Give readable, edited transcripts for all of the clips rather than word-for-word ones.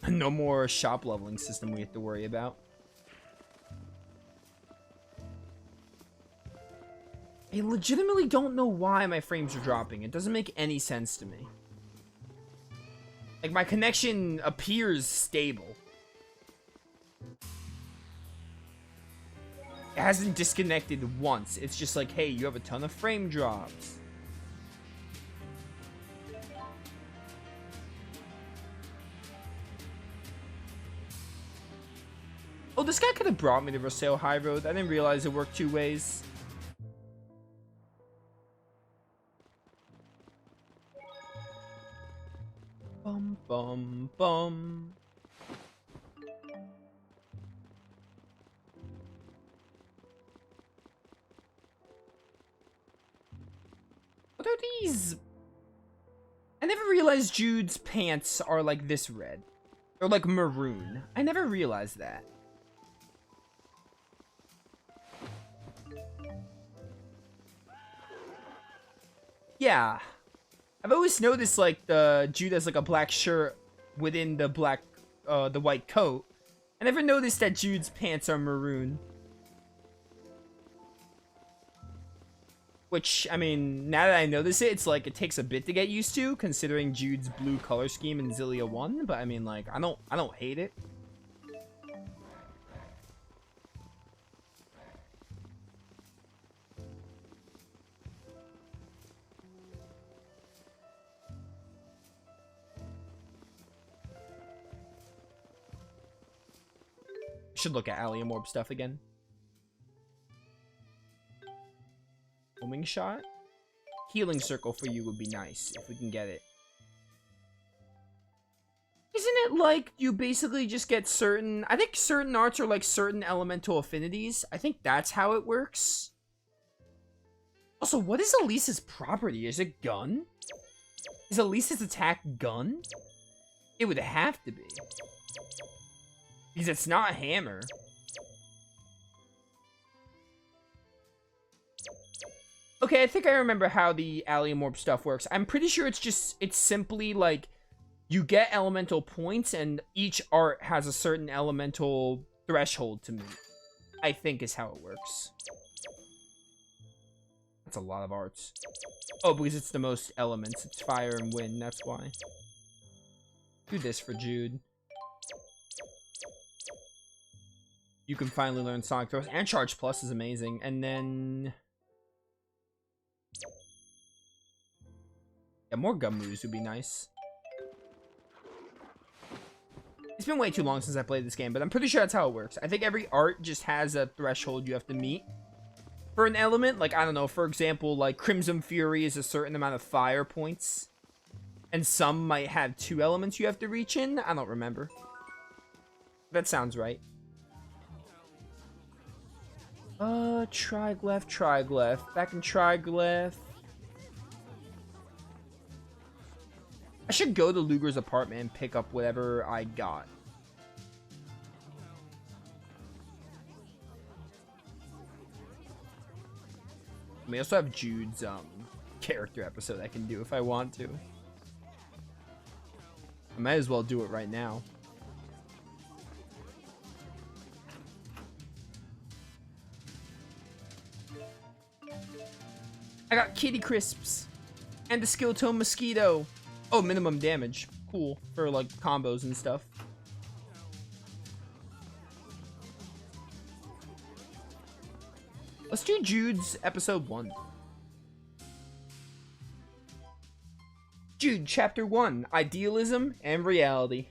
No more shop leveling system we have to worry about. I legitimately don't know why my frames are dropping. It doesn't make any sense to me. Like, my connection appears stable. It hasn't disconnected once. It's just like, hey, you have a ton of frame drops. Oh, this guy could have brought me to Rosail High Road. I didn't realize it worked two ways. Bum, bum, bum. What are these? I never realized Jude's pants are like this red. They're like maroon. I never realized that. Yeah. I've always noticed like the Jude has like a black shirt within the black the white coat. I never noticed that Jude's pants are maroon. Which, I mean, now that I notice it, it's like it takes a bit to get used to, considering Jude's blue color scheme in Xillia 1, but I mean, like, I don't hate it. Should look at Allium Orb stuff again. Homing shot? Healing circle for you would be nice if we can get it. Isn't it like you basically just get certain... I think certain arts are like certain elemental affinities. I think that's how it works. Also, what is Elise's property? Is it gun? Is Elise's attack gun? It would have to be. Because it's not hammer. Okay, I think I remember how the Allium Orb stuff works. I'm pretty sure it's simply like you get elemental points and each art has a certain elemental threshold to meet. I think is how it works. That's a lot of arts. Oh, because it's the most elements. It's fire and wind, that's why. Do this for Jude. You can finally learn Sonic Throws. And Charge Plus is amazing. And then... yeah, more gun moves would be nice. It's been way too long since I played this game, but I'm pretty sure that's how it works. I think every art just has a threshold you have to meet. For an element, like, I don't know, for example, like, Crimson Fury is a certain amount of fire points. And some might have 2 elements you have to reach in. I don't remember. That sounds right. Triglyph, Triglyph. Back in Triglyph. I should go to Luger's apartment and pick up whatever I got. We also have Jude's character episode I can do if I want to. I might as well do it right now. I got Kitty Crisps and the Skill Tome Mosquito. Oh, minimum damage. Cool. For, like, combos and stuff. Let's do Jude's episode 1. Jude, chapter 1. Idealism and reality.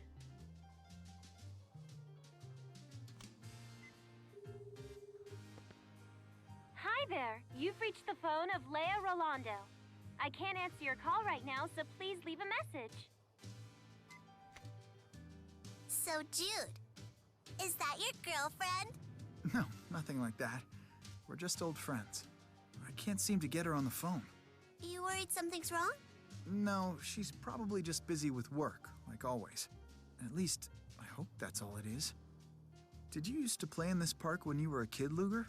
Hi there. You've reached the phone of Leia Rolando. I can't answer your call right now, so please leave a message. So, Jude, is that your girlfriend? No, nothing like that. We're just old friends. I can't seem to get her on the phone. You worried something's wrong? No, she's probably just busy with work, like always. At least, I hope that's all it is. Did you used to play in this park when you were a kid, Luger?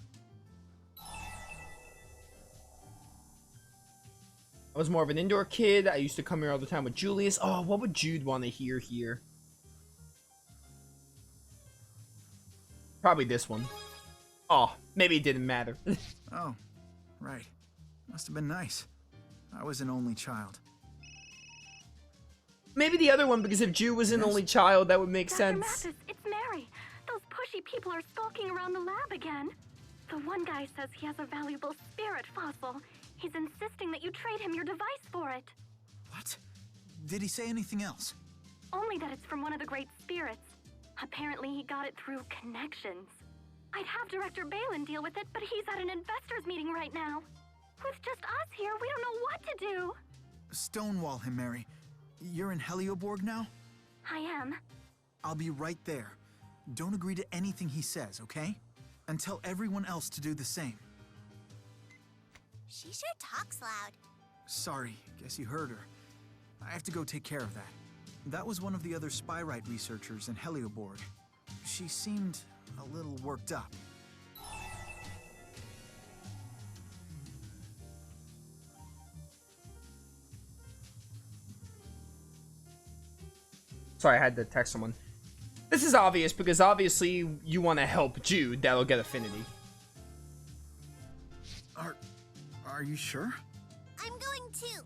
I was more of an indoor kid. I used to come here all the time with Julius. Oh, what would Jude want to hear here? Probably this one. Oh, maybe it didn't matter. Oh, right. Must have been nice. I was an only child. Maybe the other one, because if Jude was an only child, that would make Dr. sense. Mathis, it's Mary. Those pushy people are skulking around the lab again. The one guy says he has a valuable spirit fossil. He's insisting that you trade him your device for it. What? Did he say anything else? Only that it's from one of the great spirits. Apparently he got it through connections. I'd have Director Balin deal with it, but he's at an investors meeting right now. With just us here, we don't know what to do. Stonewall him, Mary. You're in Helioborg now? I am. I'll be right there. Don't agree to anything he says, okay? And tell everyone else to do the same. She sure talks loud. Sorry, guess you heard her. I have to go take care of that. That was one of the other Spyrite researchers in Helioborg. She seemed a little worked up. Sorry, I had to text someone. This is obvious because obviously you want to help Jude. That'll get affinity. Are you sure? I'm going too.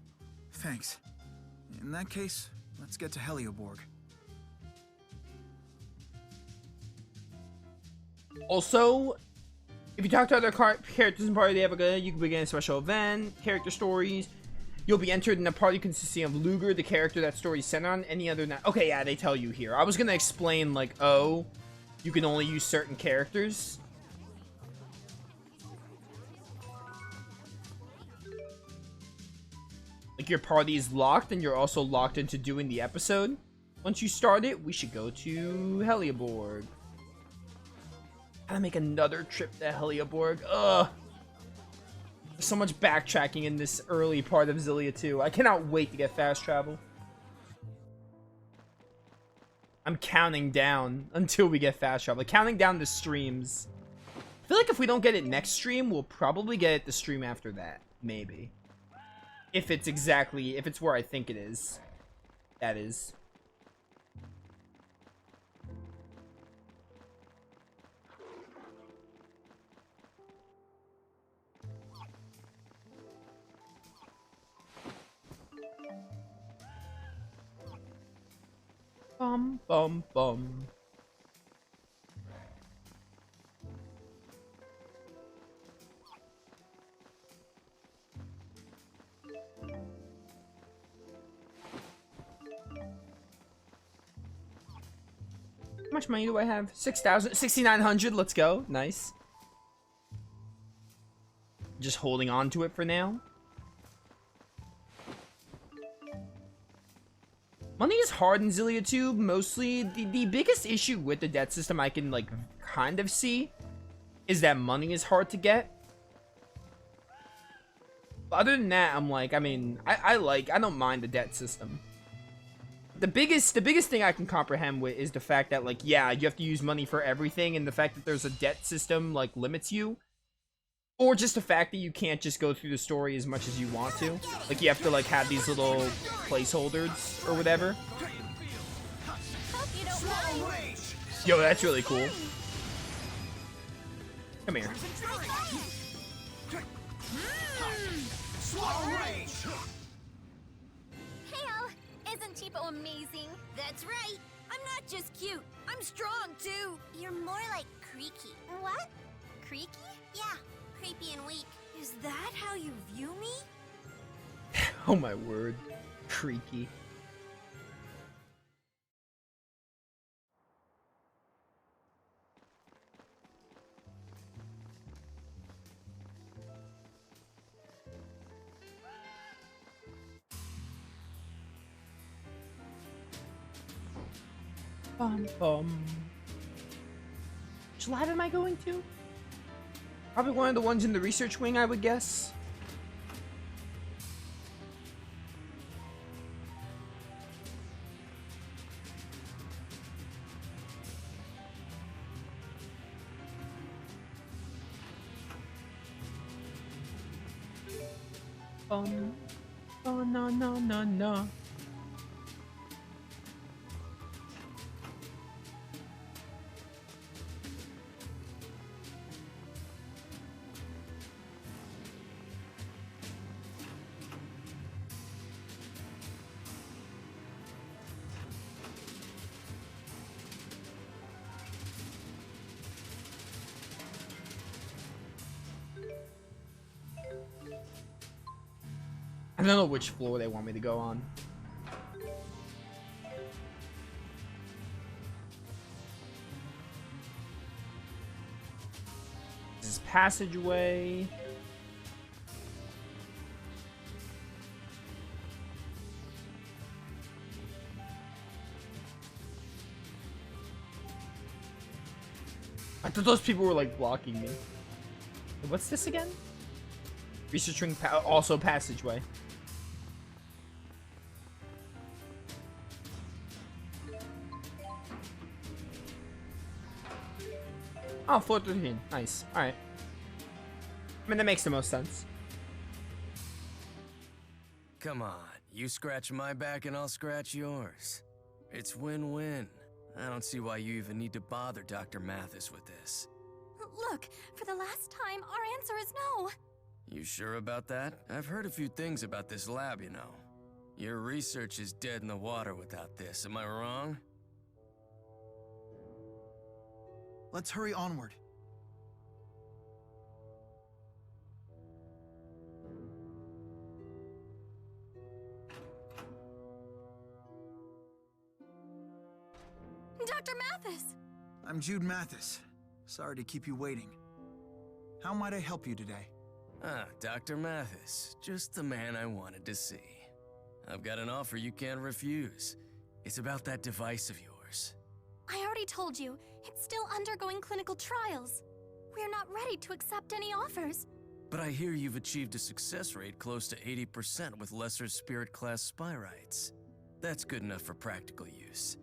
Thanks. In that case, let's get to Helioborg. Also, if you talk to other characters in Party Africa, you can begin a special event, character stories. You'll be entered in a party consisting of Luger, the character that story is centered on, any other... Okay, yeah, they tell you here. I was gonna explain, like, oh, you can only use certain characters. Like, your party is locked, and you're also locked into doing the episode. Once you start it, we should go to Helioborg. Gotta make another trip to Helioborg. Ugh. There's so much backtracking in this early part of Xillia 2. I cannot wait to get fast travel. I'm counting down until we get fast travel. Counting down the streams. I feel like if we don't get it next stream, we'll probably get it the stream after that. Maybe. If it's where I think it is. That is. Bum, bum, bum. How much money do I have? 6,000, 6,900. Let's go. Nice. Just holding on to it for now. Money is hard in Xillia 2. Mostly, the biggest issue with the debt system I can, like, kind of see is that money is hard to get. But other than that, I'm like, I mean, I don't mind the debt system. The biggest thing I can comprehend with is the fact that, like, yeah, you have to use money for everything, and the fact that there's a debt system, like, limits you. Or just the fact that you can't just go through the story as much as you want to. Like, you have to, like, have these little placeholders or whatever. Yo, that's really cool. Come here. Heyo, isn't Tipo amazing? That's right. I'm not just cute. I'm strong too. You're more like creaky. What? Creaky? Yeah. Creepy and weak. Is that how you view me? Oh my word. Creaky. Bum bum. Which lab am I going to? Probably one of the ones in the research wing, I would guess. Oh no no no no. I don't know which floor they want me to go on. This is passageway. I thought those people were like blocking me. What's this again? Researching also passageway. Oh, floor 13. Nice. Alright. I mean, that makes the most sense. Come on, you scratch my back and I'll scratch yours. It's win-win. I don't see why you even need to bother Dr. Mathis with this. Look, for the last time, our answer is no. You sure about that? I've heard a few things about this lab, you know. Your research is dead in the water without this, am I wrong? Let's hurry onward. Dr. Mathis! I'm Jude Mathis. Sorry to keep you waiting. How might I help you today? Ah, Dr. Mathis. Just the man I wanted to see. I've got an offer you can't refuse. It's about that device of yours. I already told you, it's still undergoing clinical trials. We're not ready to accept any offers. But I hear you've achieved a success rate close to 80% with lesser Spirit-class Spyrites. That's good enough for practical use.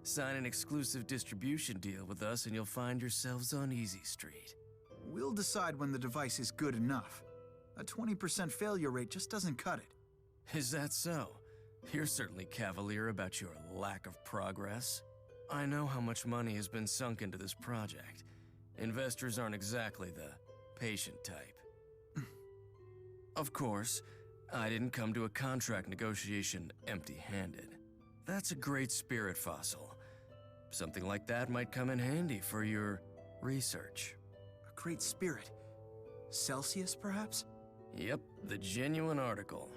Sign an exclusive distribution deal with us and you'll find yourselves on Easy Street. We'll decide when the device is good enough. A 20% failure rate just doesn't cut it. Is that so? You're certainly cavalier about your lack of progress. I know how much money has been sunk into this project. Investors aren't exactly the patient type. Of course, I didn't come to a contract negotiation empty-handed. That's a great spirit fossil. Something like that might come in handy for your research. A great spirit. Celsius, perhaps? Yep, the genuine article.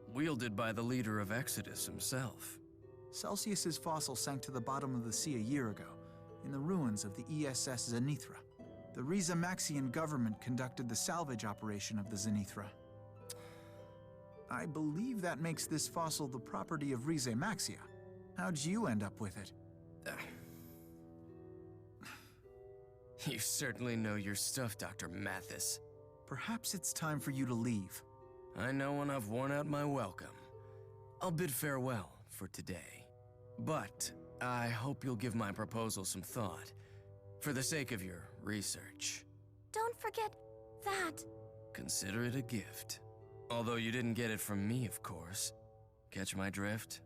Wielded by the leader of Exodus himself. Celsius's fossil sank to the bottom of the sea a year ago, in the ruins of the ESS Zenithra. The Riza Maxian government conducted the salvage operation of the Zenithra. I believe that makes this fossil the property of Rize Maxia. How'd you end up with it? You certainly know your stuff, Dr. Mathis. Perhaps it's time for you to leave. I know when I've worn out my welcome. I'll bid farewell for today. But I hope you'll give my proposal some thought, for the sake of your research. Don't forget that. Consider it a gift. Although you didn't get it from me, of course. Catch my drift?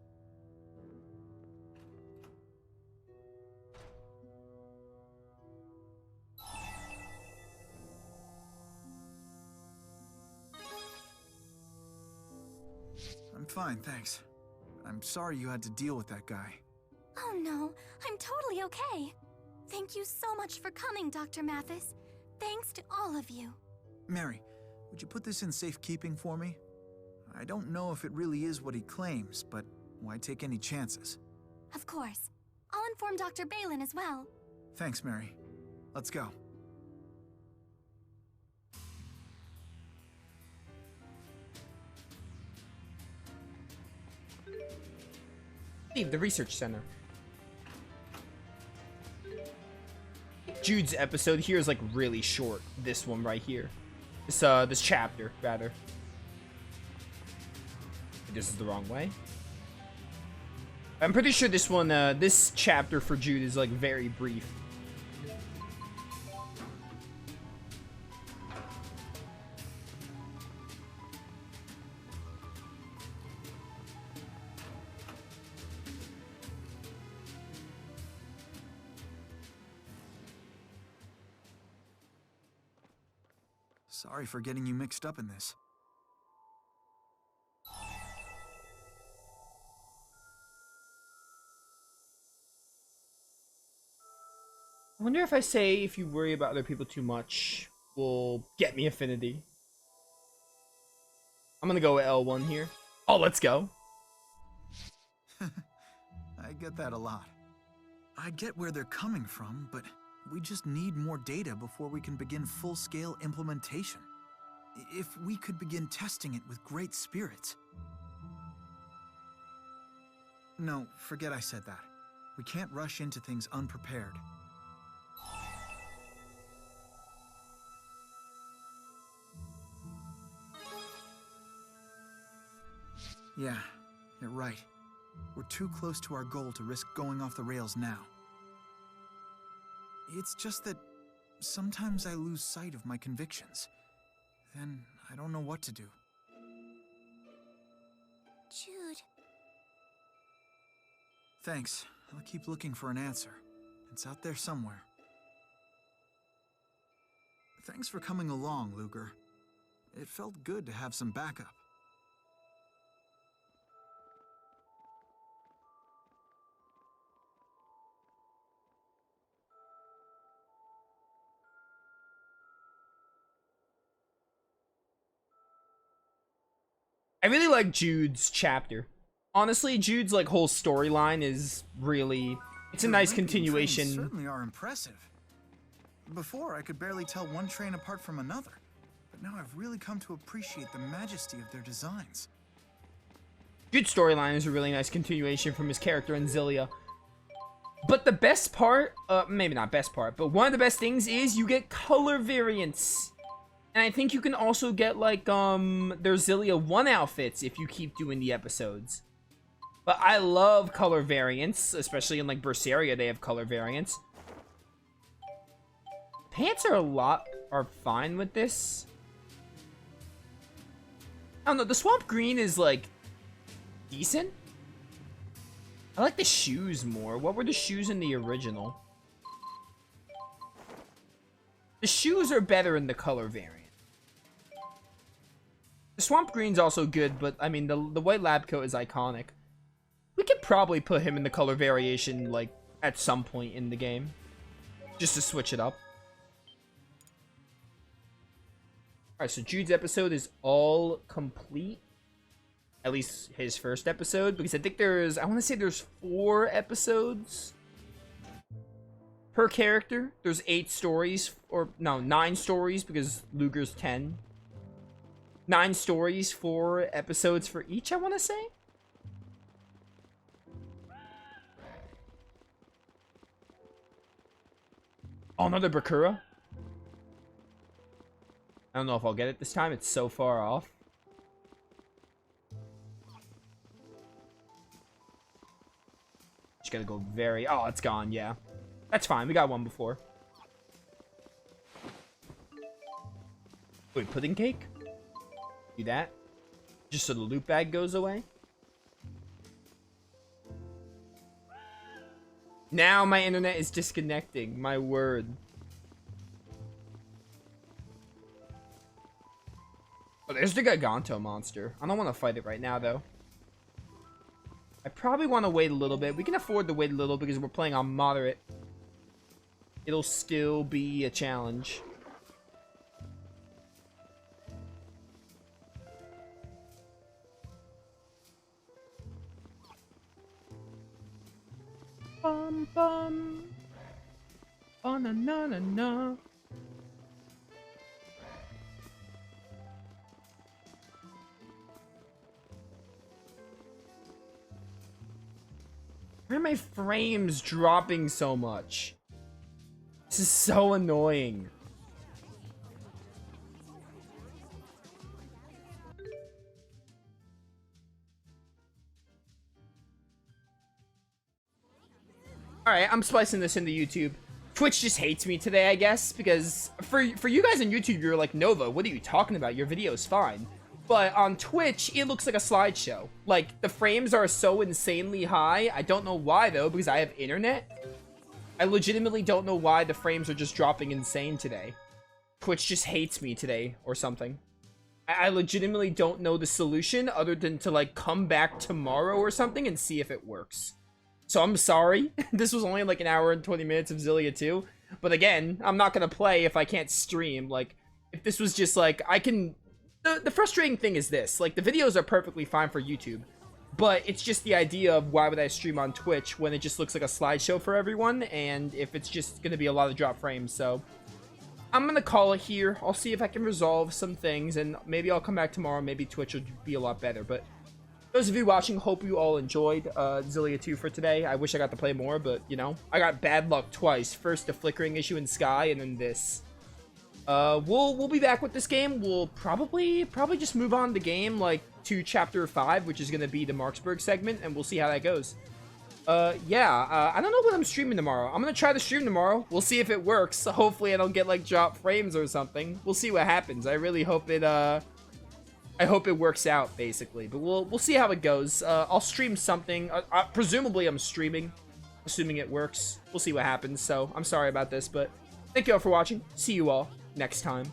I'm fine, thanks. I'm sorry you had to deal with that guy. Oh no, I'm totally okay. Thank you so much for coming, Dr. Mathis. Thanks to all of you. Mary, would you put this in safekeeping for me? I don't know if it really is what he claims, but why take any chances? Of course. I'll inform Dr. Balin as well. Thanks, Mary. Let's go. Leave the research center. Jude's episode here is like really short. This one right here. This chapter, rather. This is the wrong way. I'm pretty sure this one, this chapter for Jude is like very brief. Sorry for getting you mixed up in this. I wonder if I say if you worry about other people too much will get me affinity. I'm gonna go with L1 here. Oh, let's go. I get that a lot. I get where they're coming from, but we just need more data before we can begin full-scale implementation. If we could begin testing it with great spirits. No, forget I said that. We can't rush into things unprepared. Yeah, you're right. We're too close to our goal to risk going off the rails now. It's just that sometimes I lose sight of my convictions. Then I don't know what to do. Jude. Thanks. I'll keep looking for an answer. It's out there somewhere. Thanks for coming along, Luger. It felt good to have some backup. I really like Jude's chapter. Honestly, Jude's like whole storyline is really, it's a nice Trains continuation. certainly are impressive. Before, I could barely tell one train apart from another, but now I've really come to appreciate the majesty of their designs. Jude's storyline is a really nice continuation from his character in Xillia. But the best part, maybe not best part, but one of the best things is you get color variants. And I think you can also get, like, their Xillia 1 outfits if you keep doing the episodes. But I love color variants, especially in, like, Berseria, they have color variants. Pants are fine with this. I don't know, the swamp green is, like, decent. I like the shoes more. What were the shoes in the original? The shoes are better in the color variant. The swamp green's also good, but I mean, the white lab coat is iconic. We could probably put him in the color variation, like, at some point in the game. Just to switch it up. Alright, so Jude's episode is all complete. At least his first episode, because I think I want to say there's 4 episodes per character. There's 8 stories, or no, 9 stories, because Luger's 10. 9 stories, 4 episodes for each, I want to say. Oh, another Bakura. I don't know if I'll get it this time. It's so far off. Just gotta go very... Oh, it's gone, yeah. That's fine. We got one before. Wait, pudding cake? Do that. Just so the loot bag goes away. Now my internet is disconnecting. My word. Oh, there's the Giganto monster. I don't want to fight it right now, though. I probably want to wait a little bit. We can afford to wait a little because we're playing on moderate. It'll still be a challenge. Bum bum. Oh na na na na. Why are my frames dropping so much? This is so annoying. Alright, I'm splicing this into YouTube. Twitch just hates me today, I guess, because for you guys on YouTube, you're like, Nova, what are you talking about? Your video's fine. But on Twitch, it looks like a slideshow. Like, the frames are so insanely high. I don't know why, though, because I have internet. I legitimately don't know why the frames are just dropping insane today. Twitch just hates me today or something. I legitimately don't know the solution other than to like come back tomorrow or something and see if it works. So I'm sorry. This was only like an hour and 20 minutes of Xillia 2. But again, I'm not gonna play if I can't stream. Like, if this was just like, I can... The frustrating thing is this. Like, the videos are perfectly fine for YouTube. But it's just the idea of why would I stream on Twitch when it just looks like a slideshow for everyone. And if it's just gonna be a lot of drop frames. So, I'm gonna call it here. I'll see if I can resolve some things. And maybe I'll come back tomorrow. Maybe Twitch will be a lot better. But... those of you watching, hope you all enjoyed Xillia 2 for today. I wish I got to play more, but, you know, I got bad luck twice. First, the flickering issue in Sky, and then this. We'll be back with this game. We'll probably just move on the game, like, to Chapter 5, which is going to be the Marksburg segment, and we'll see how that goes. I don't know what I'm streaming tomorrow. I'm going to try to stream tomorrow. We'll see if it works. Hopefully I don't get, like, drop frames or something. We'll see what happens. I really hope it, I hope it works out, basically. But we'll see how it goes. I'll stream something. Presumably, I'm streaming. Assuming it works. We'll see what happens. So, I'm sorry about this, but thank you all for watching. See you all next time.